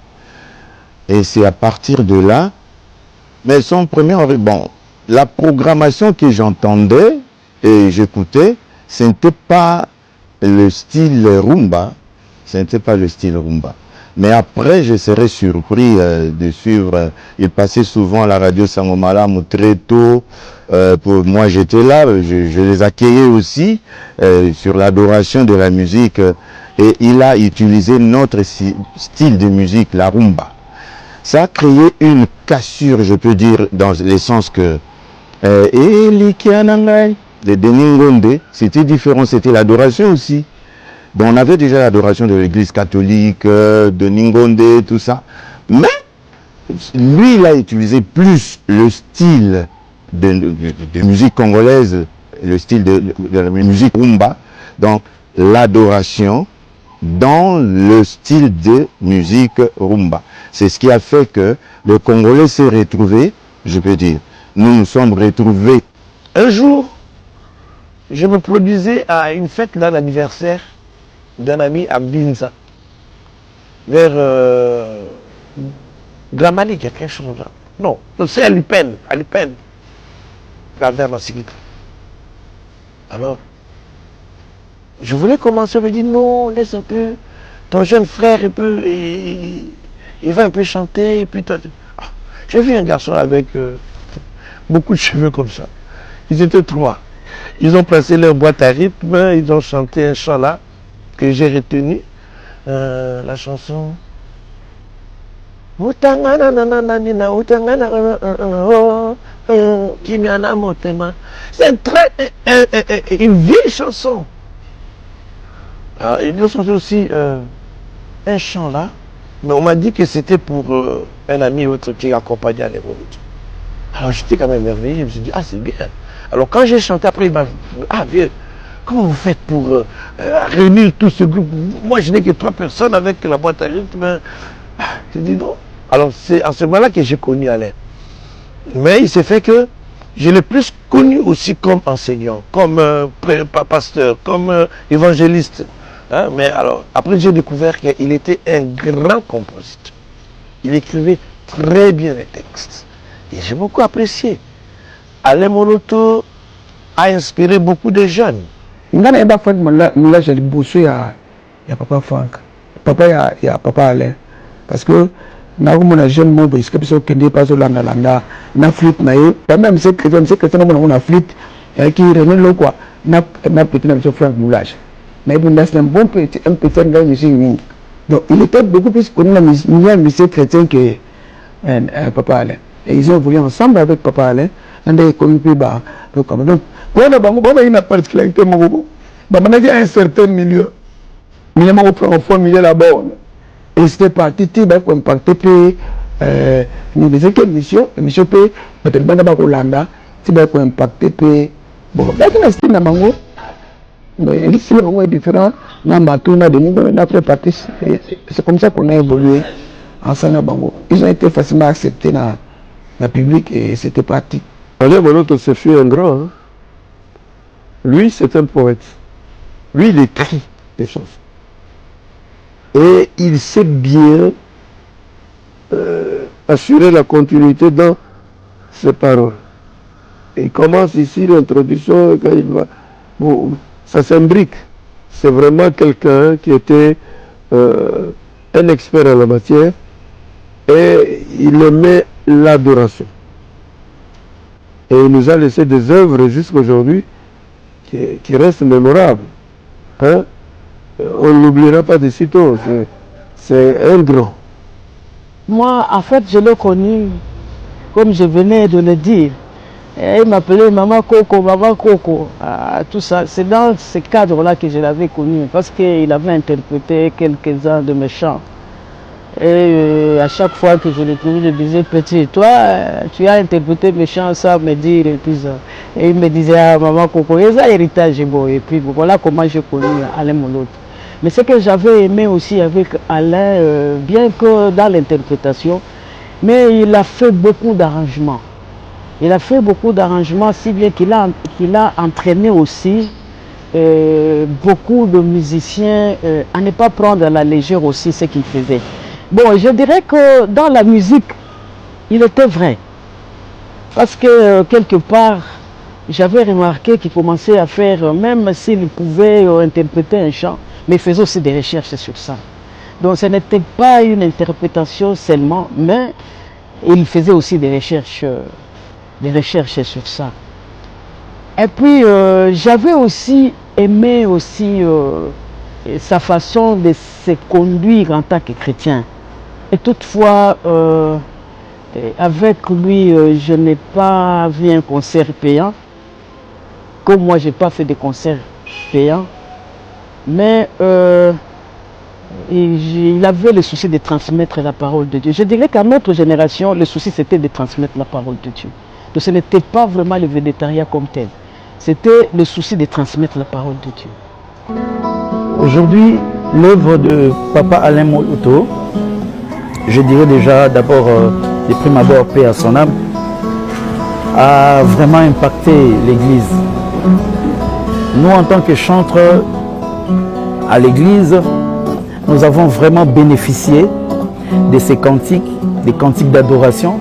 Et c'est à partir de là, mais son premier... Bon, la programmation que j'entendais et j'écoutais, ce n'était pas le style rumba. Ce n'était pas le style rumba. Mais après, je serais surpris de suivre. Il passait souvent à la radio Sangomalam très tôt. Pour moi, j'étais là. Je les accueillais aussi sur l'adoration de la musique. Et il a utilisé notre style de musique, la rumba. Ça a créé une cassure, je peux dire, dans le sens que de Denis Ngonde, c'était différent, c'était l'adoration aussi. Donc on avait déjà l'adoration de l'église catholique, de Ngonde, tout ça. Mais lui, il a utilisé plus le style de musique congolaise, le style de la musique rumba, donc l'adoration dans le style de musique rumba. C'est ce qui a fait que le Congolais s'est retrouvé, je peux dire, nous nous sommes retrouvés. Un jour, je me produisais à une fête d'un anniversaire d'un ami à Binza, vers Gramali, quelque chose là. Non, c'est à Lipen, vers la Sigita. Alors, je voulais commencer, on me dit non, laisse un peu, ton jeune frère, il va un peu chanter, et puis j'ai vu un garçon avec beaucoup de cheveux comme ça. Ils étaient 3. Ils ont placé leur boîte à rythme, ils ont chanté un chant là que j'ai retenu. La chanson. C'est une vieille chanson. Alors, ils ont chanté aussi un chant là, mais on m'a dit que c'était pour un ami ou autre qui accompagnait à l'époque. Alors j'étais quand même émerveillé, je me suis dit, ah c'est bien. Alors quand j'ai chanté, après il m'a dit, ah vieux, comment vous faites pour réunir tout ce groupe? Moi je n'ai que 3 personnes avec la boîte à rythme. J'ai dit non. Alors c'est à ce moment-là que j'ai connu Alain. Mais il s'est fait que je l'ai plus connu aussi comme enseignant, comme pasteur, comme évangéliste. Hein? Mais alors après j'ai découvert qu'il était un grand compositeur. Il écrivait très bien les textes. Et j'ai beaucoup apprécié. Alain Moloto a inspiré beaucoup de jeunes. Il y a Papa Franck, Papa Papa Alain. Parce que na jeune monde parce que qui n'est pas landa na flûte na même c'est que on a flûte qui remet le quoi na petit na Franck Moulage. Mais c'est un bon petit gars ici. Donc il était beaucoup plus connu dans le musée chrétien que Papa Alain. Et ils ont voulu ensemble avec Papa Alain, on a connu plus bas. Donc, quand on a une particularité, on a un certain milieu. Mais on prend un fond milieu là-bas. Et c'était parti, tu vas impacter, nous disons que mission peut, peut-être pas d'abord Hollanda, tu vas impacter, bon, là, c'est un mango. Ici, le mango est différent. C'est comme ça qu'on a évolué ensemble. Ils ont été facilement acceptés dans la public et c'était parti. Alain Moloto, ce fut un grand. Hein? Lui, c'est un poète. Lui, il écrit des choses. Et il sait bien assurer la continuité dans ses paroles. Et il commence ici l'introduction, quand il va. Bon, ça s'imbrique. C'est vraiment quelqu'un qui était un expert en la matière. Et il aimait l'adoration. Et il nous a laissé des œuvres jusqu'aujourd'hui qui restent mémorables. Hein? On ne l'oubliera pas de sitôt. C'est un grand. Moi, en fait, je l'ai connu, comme je venais de le dire. Et il m'appelait Maman Coco, tout ça. C'est dans ce cadre-là que je l'avais connu, parce qu'il avait interprété quelques-uns de mes chants. Et à chaque fois que je l'ai connu, je disais, petit, toi, tu as interprété mes chants, ça me dit, et puis ça. Et il me disait, ah, Maman Coco, et ça, héritage est beau. Et puis voilà comment j'ai connu Alain Moloto. Mais ce que j'avais aimé aussi avec Alain, bien que dans l'interprétation, mais il a fait beaucoup d'arrangements. Il a fait beaucoup d'arrangements, si bien qu'il a entraîné aussi beaucoup de musiciens à ne pas prendre à la légère aussi ce qu'il faisait. Bon, je dirais que dans la musique, il était vrai. Parce que quelque part, j'avais remarqué qu'il commençait à faire, même s'il pouvait interpréter un chant, mais il faisait aussi des recherches sur ça. Donc ce n'était pas une interprétation seulement, mais il faisait aussi des recherches sur ça. Et puis j'avais aussi aimé aussi sa façon de se conduire en tant que chrétien. Et toutefois, avec lui, je n'ai pas vu un concert payant. Comme moi, je n'ai pas fait de concert payant. Mais il avait le souci de transmettre la parole de Dieu. Je dirais qu'à notre génération, le souci c'était de transmettre la parole de Dieu. Donc ce n'était pas vraiment le végétariat comme tel. C'était le souci de transmettre la parole de Dieu. Aujourd'hui, l'œuvre de Papa Alain Moloto, je dirais déjà d'abord, de prime abord, paix à son âme, a vraiment impacté l'Église. Nous, en tant que chantres à l'Église, nous avons vraiment bénéficié de ces cantiques, des cantiques d'adoration,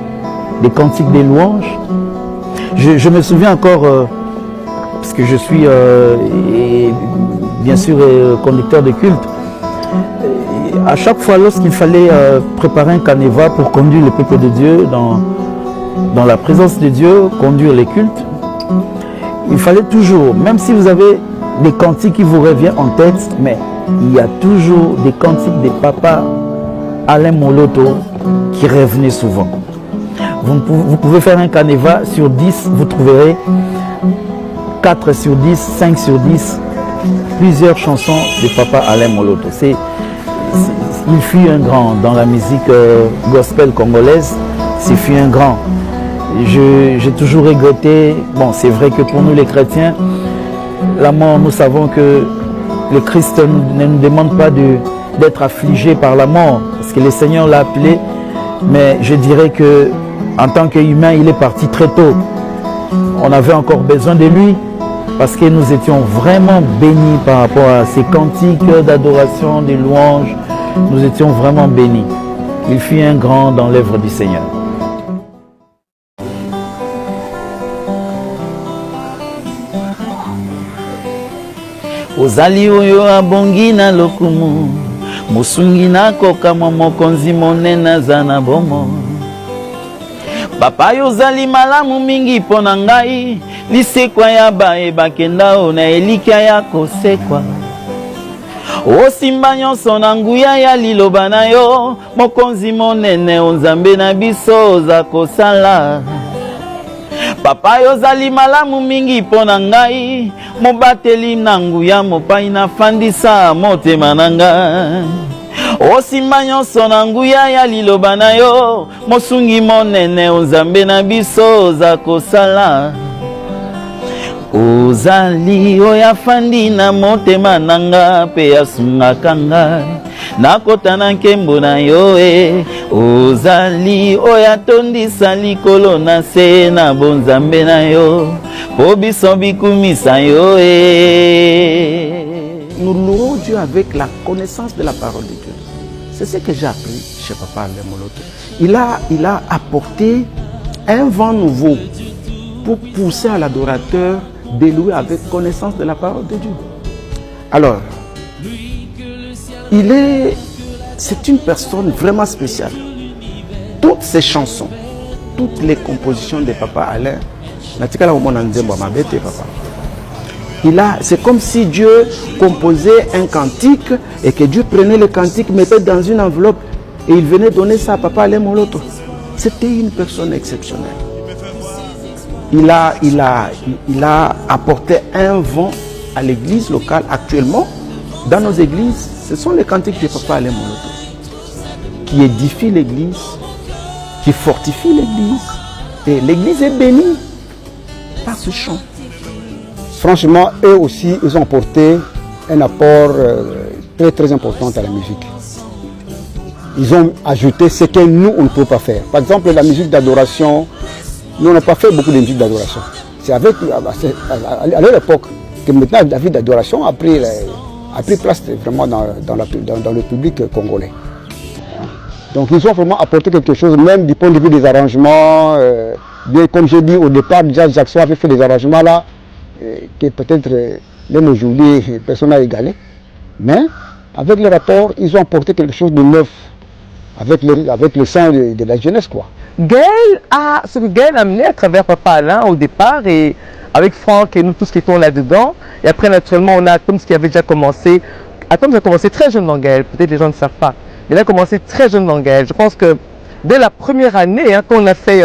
des cantiques des louanges. Je me souviens encore, parce que je suis bien sûr conducteur de culte, à chaque fois lorsqu'il fallait préparer un canevas pour conduire le peuple de Dieu dans la présence de Dieu, conduire les cultes, il fallait toujours, même si vous avez des cantiques qui vous reviennent en tête, mais il y a toujours des cantiques de Papa Alain Moloto qui revenaient souvent. Vous pouvez faire un canevas sur 10, vous trouverez 4 sur 10, 5 sur 10, plusieurs chansons de Papa Alain Moloto. Il fut un grand dans la musique gospel congolaise, il fut un grand. J'ai toujours regretté, bon c'est vrai que pour nous les chrétiens, la mort, nous savons que le Christ ne nous demande pas d'être affligé par la mort, parce que le Seigneur l'a appelé, mais je dirais que en tant qu'humain, il est parti très tôt. On avait encore besoin de lui, parce que nous étions vraiment bénis par rapport à ces cantiques d'adoration, de louanges. Nous étions vraiment bénis. Il fut un grand dans l'œuvre du Seigneur. Ozali oyo abongi na lokumu, musungi na kokama mokonzi monene aza na bomo. Papa yo ozali malamu mingi mpo na ngai, lisekwa ya baye bakenda o na elikya ya kosekwa. Osimba nyonso na nguya ya liloba na yo, mokonzi monene o Nzambe na biso oza kosala. Papa yo ozali malamu mingi mpo na ngai, mobateli na nguya mopai na fandisa motema na ngai. Osimba nyonso na nguya ya liloba na yo, mosungi monene o Nzambe na biso oza kosala. Ozali oyo afandi na motema na nga mpe asungaka ngai, nakota na nkembo na yo e. Ozali oyo atondisa likolo na se na bonzambe na yo, po biso bikumisa yo e. Nous louons Dieu avec la connaissance de la parole de Dieu. C'est ce que j'ai appris chez Papa Alain Moloto. Il a apporté un vent nouveau pour pousser à l'adorateur d'élouer avec connaissance de la parole de Dieu. Alors, c'est une personne vraiment spéciale. Toutes ses chansons, toutes les compositions de Papa Alain, c'est comme si Dieu composait un cantique et que Dieu prenait le cantique, mettait dans une enveloppe et il venait donner ça à Papa Alain Moloto. C'était une personne exceptionnelle. Il a apporté un vent à l'église locale. Actuellement, dans nos églises, ce sont les cantiques de Papa Alain Moloto qui édifient l'église, qui fortifient l'église. Et l'église est bénie par ce chant. Franchement, eux aussi, ils ont apporté un apport très très important à la musique. Ils ont ajouté ce que nous, on ne peut pas faire. Par exemple, la musique d'adoration, nous, on n'a pas fait beaucoup de musique d'adoration. C'est à leur époque que maintenant la vie d'adoration a pris place vraiment dans le public congolais. Donc ils ont vraiment apporté quelque chose, même du point de vue des arrangements. Bien, comme j'ai dit au départ, déjà Jackson avait fait des arrangements là, que peut-être même aujourd'hui personne n'a égalé. Mais avec le rapport, ils ont apporté quelque chose de neuf, avec le sang de la jeunesse, quoi. Ce que Gaël a amené à travers Papa Alain au départ, et avec Franck et nous tous qui étions là-dedans. Et après, naturellement, on a Atoms qui avait déjà commencé. Atoms a commencé très jeune dans Gaël, peut-être les gens ne savent pas. Il a commencé très jeune dans Gaël. Je pense que dès la première année, quand on a fait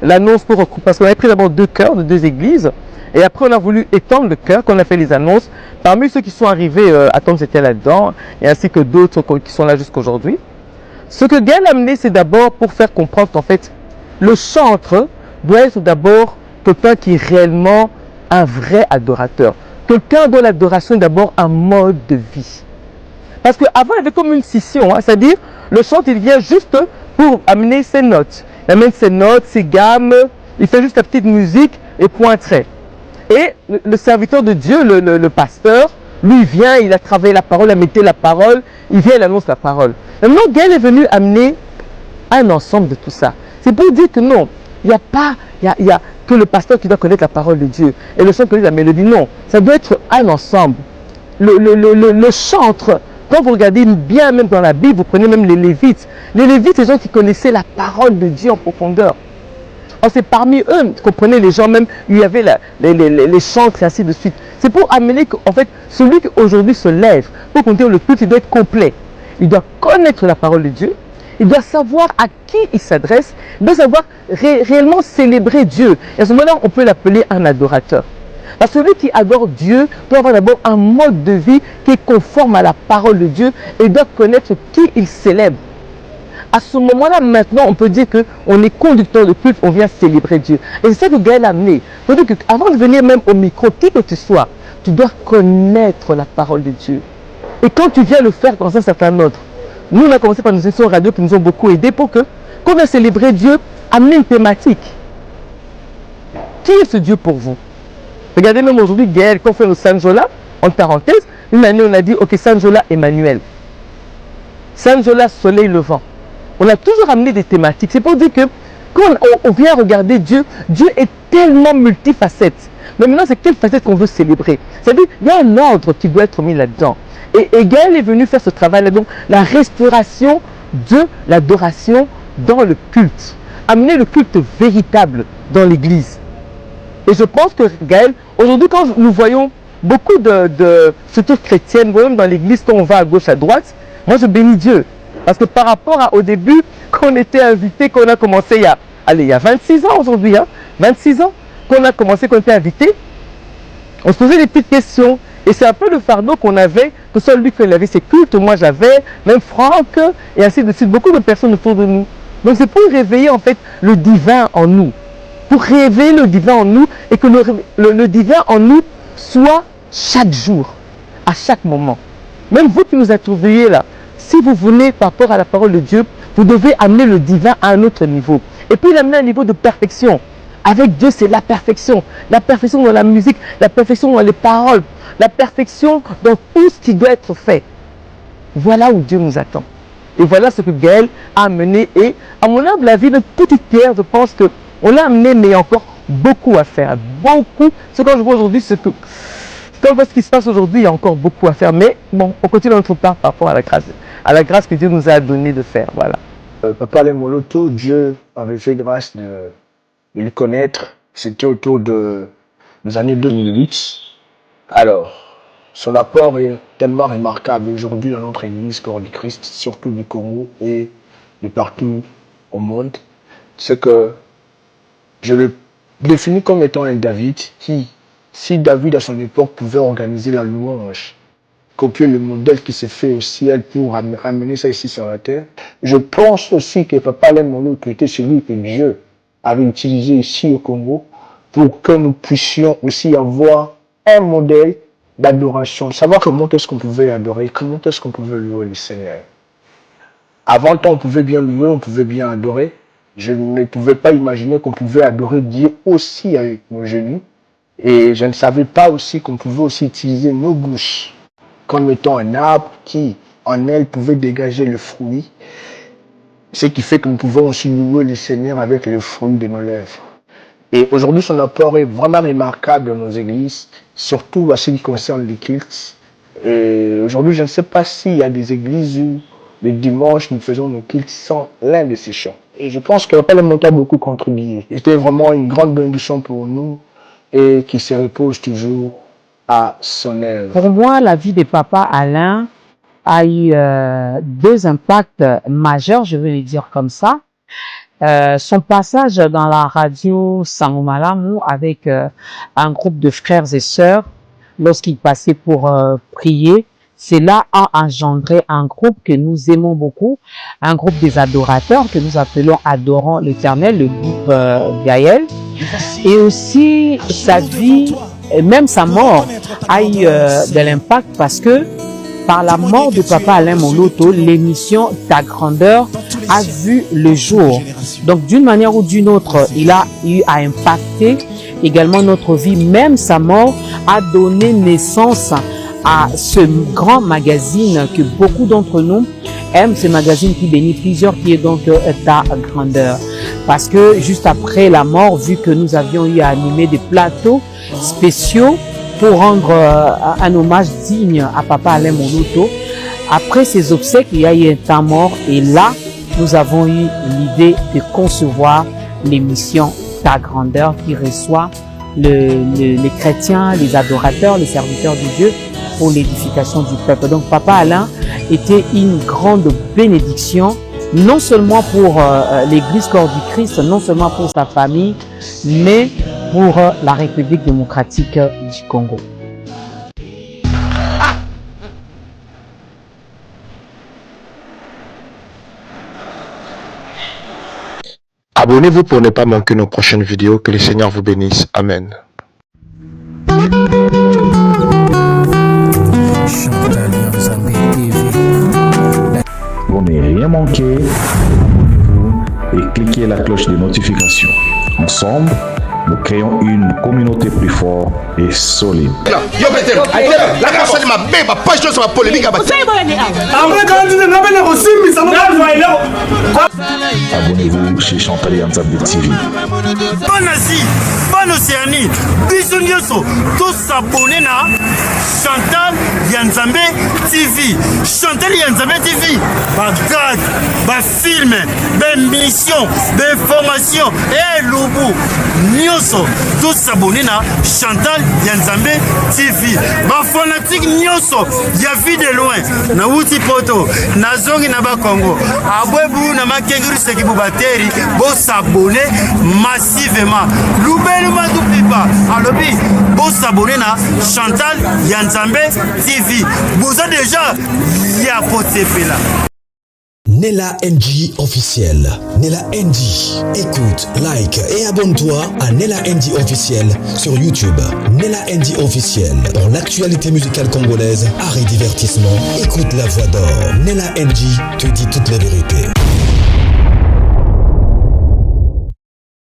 l'annonce pour recouper, parce qu'on avait pris d'abord 2 chœurs de 2 églises, et après on a voulu étendre le chœur, quand on a fait les annonces. Parmi ceux qui sont arrivés, Atoms était là-dedans, et ainsi que d'autres qui sont là jusqu'aujourd'hui. Ce que Gaël a amené, c'est d'abord pour faire comprendre qu'en fait, le chantre doit être d'abord quelqu'un qui est réellement un vrai adorateur. Quelqu'un dont l'adoration est d'abord un mode de vie. Parce qu'avant, il y avait comme une scission, c'est-à-dire le chantre, il vient juste pour amener ses notes. Il amène ses notes, ses gammes, il fait juste la petite musique et point trait. Et le serviteur de Dieu, le pasteur, lui il vient, il a travaillé la parole, il a mis la parole, il vient, il annonce la parole. Maintenant, Gaël est venu amener un ensemble de tout ça. C'est pour dire que non, il n'y a pas que le pasteur qui doit connaître la parole de Dieu et le chantre qui connaît la mélodie. Non, ça doit être un ensemble. Le chantre, quand vous regardez bien même dans la Bible, vous prenez même les Lévites. Les Lévites, c'est les gens qui connaissaient la parole de Dieu en profondeur. Parce que parmi eux, vous comprenez, les gens même, il y avait les chantres et ainsi de suite. C'est pour amener qu'en fait, celui qui aujourd'hui se lève, pour compter le culte, il doit être complet. Il doit connaître la parole de Dieu. Il doit savoir à qui il s'adresse. Il doit savoir réellement célébrer Dieu. Et à ce moment-là, on peut l'appeler un adorateur. Parce que celui qui adore Dieu doit avoir d'abord un mode de vie qui est conforme à la parole de Dieu et doit connaître qui il célèbre. À ce moment-là, maintenant, on peut dire qu'on est conducteur de culte, on vient célébrer Dieu. Et c'est ça que Gaël a amené. Il faut dire qu'avant de venir même au micro, qui que tu sois, tu dois connaître la parole de Dieu. Et quand tu viens le faire dans un certain ordre, nous on a commencé par nos émissions radio qui nous ont beaucoup aidés pour que, quand on vient célébrer Dieu, amener une thématique. Qui est ce Dieu pour vous? Regardez même aujourd'hui, Gaël, quand on fait le Sanjola, en parenthèse, une année on a dit, ok, Sanjola Emmanuel. Sanjola Soleil Levant. On a toujours amené des thématiques. C'est pour dire que quand on vient regarder Dieu, Dieu est tellement multifacette. Mais maintenant, c'est quelle facette qu'on veut célébrer? C'est-à-dire qu'il y a un ordre qui doit être mis là-dedans. Et Gaël est venu faire ce travail-là, donc la restauration de l'adoration dans le culte. Amener le culte véritable dans l'église. Et je pense que Gaël, aujourd'hui, quand nous voyons beaucoup de structures chrétiennes, voyons dans l'église, quand on va à gauche, à droite, moi je bénis Dieu. Parce que par rapport au début, quand on était invité, qu'on a commencé il y a 26 ans aujourd'hui, 26 ans, qu'on a commencé, qu'on était invité, on se posait des petites questions. Et c'est un peu le fardeau qu'on avait, que ce soit lui qui avait ses cultes, moi j'avais, même Franck, et ainsi de suite, beaucoup de personnes autour de nous. Donc c'est pour réveiller en fait le divin en nous. Pour réveiller le divin en nous et que le divin en nous soit chaque jour, à chaque moment. Même vous qui nous trouvé là, si vous venez par rapport à la parole de Dieu, vous devez amener le divin à un autre niveau. Et puis l'amener à un niveau de perfection. Avec Dieu, c'est la perfection. La perfection dans la musique, la perfection dans les paroles, la perfection dans tout ce qui doit être fait. Voilà où Dieu nous attend. Et voilà ce que Gaël a amené. Et à mon humble avis, notre petite pierre, je pense qu'on l'a amené, mais il y a encore beaucoup à faire. Beaucoup. Ce que je vois aujourd'hui, c'est que quand on voit ce qui se passe aujourd'hui, il y a encore beaucoup à faire. Mais bon, on continue notre part par rapport à la grâce que Dieu nous a donnée de faire. Voilà. Papa Alain Moloto, Dieu avait fait grâce de le connaître. C'était autour des années 2008. Alors, son apport est tellement remarquable aujourd'hui dans notre église Corps du Christ, surtout du Congo et de partout au monde. C'est que je le définis comme étant un David qui, si David à son époque pouvait organiser la louange, copier le modèle qui s'est fait au ciel pour ramener ça ici sur la terre, je pense aussi que Papa Alain Moloto était celui que Dieu avait utilisé ici au Congo pour que nous puissions aussi avoir un modèle d'adoration, savoir comment est-ce qu'on pouvait adorer, comment est-ce qu'on pouvait louer le Seigneur. Avant le temps, on pouvait bien louer, on pouvait bien adorer. Je ne pouvais pas imaginer qu'on pouvait adorer Dieu aussi avec nos genoux. Et je ne savais pas aussi qu'on pouvait aussi utiliser nos bouches comme étant un arbre qui, en elle, pouvait dégager le fruit. Ce qui fait que nous pouvons aussi louer le Seigneur avec le fruit de nos lèvres. Et aujourd'hui, son apport est vraiment remarquable dans nos églises, surtout à ce qui concerne les cultes. Et aujourd'hui, je ne sais pas s'il y a des églises où le dimanche, nous faisons nos cultes sans l'un de ces chants. Et je pense que Papa Alain Moloto a beaucoup contribué. C'était vraiment une grande bénédiction pour nous et qui se repose toujours à son œuvre. Pour moi, la vie de Papa Alain a eu deux impacts majeurs, je vais les dire comme ça. Son passage dans la radio Sangomalamu avec un groupe de frères et sœurs, lorsqu'il passait pour prier, cela a engendré un groupe que nous aimons beaucoup, un groupe des adorateurs que nous appelons Adorant l'Éternel, le groupe Gaël. Et aussi sa vie, et même sa mort, a eu de l'impact parce que par la mort de Papa Alain Moloto, l'émission Ta Grandeur a vu le jour. Donc d'une manière ou d'une autre, il a eu à impacter également notre vie. Même sa mort a donné naissance à ce grand magazine que beaucoup d'entre nous aiment, ce magazine qui bénit plusieurs, qui est donc Ta Grandeur. Parce que juste après la mort, vu que nous avions eu à animer des plateaux spéciaux pour rendre un hommage digne à Papa Alain Moloto, après ses obsèques, il y a eu un temps mort et là, nous avons eu l'idée de concevoir l'émission ta grandeur qui reçoit les chrétiens, les adorateurs, les serviteurs de Dieu pour l'édification du peuple. Donc Papa Alain était une grande bénédiction, non seulement pour l'Église Corps du Christ, non seulement pour sa famille, mais pour la République démocratique du Congo. Abonnez-vous pour ne pas manquer nos prochaines vidéos. Que le Seigneur vous bénisse. Amen. Pour ne rien manquer, abonnez-vous et cliquez la cloche de notification. Ensemble, nous créons une communauté plus forte et solide. Abonnez-vous chez Chantal Yanzambe TV. Bonne Asie, bonne Océanie, bisous nyonso, tous s'abonner na Chantal Yanzambe TV. Chantal Yanzambe TV, bagad, film, mission, formation et loubou. Nyonso, tous s'abonner na Chantal Yanzambe TV. Ba fanatique nyonso, ya vie de loin, na wuti poto, na zongi na ba Congo. Abwebu na makenguru seki bubateri, bo s'abonner massivement. Loubelu madupipa, alobi, bo s'abonner na Chantal Yanzambe TV. Vous avez déjà ya poté là. Nella NG officiel. Nella NG. Écoute, like et abonne-toi à Nella NG officiel sur YouTube. Nella NG officiel. Pour l'actualité musicale congolaise, art et divertissement, écoute la voix d'or. Nella NG te dit toutes les vérités.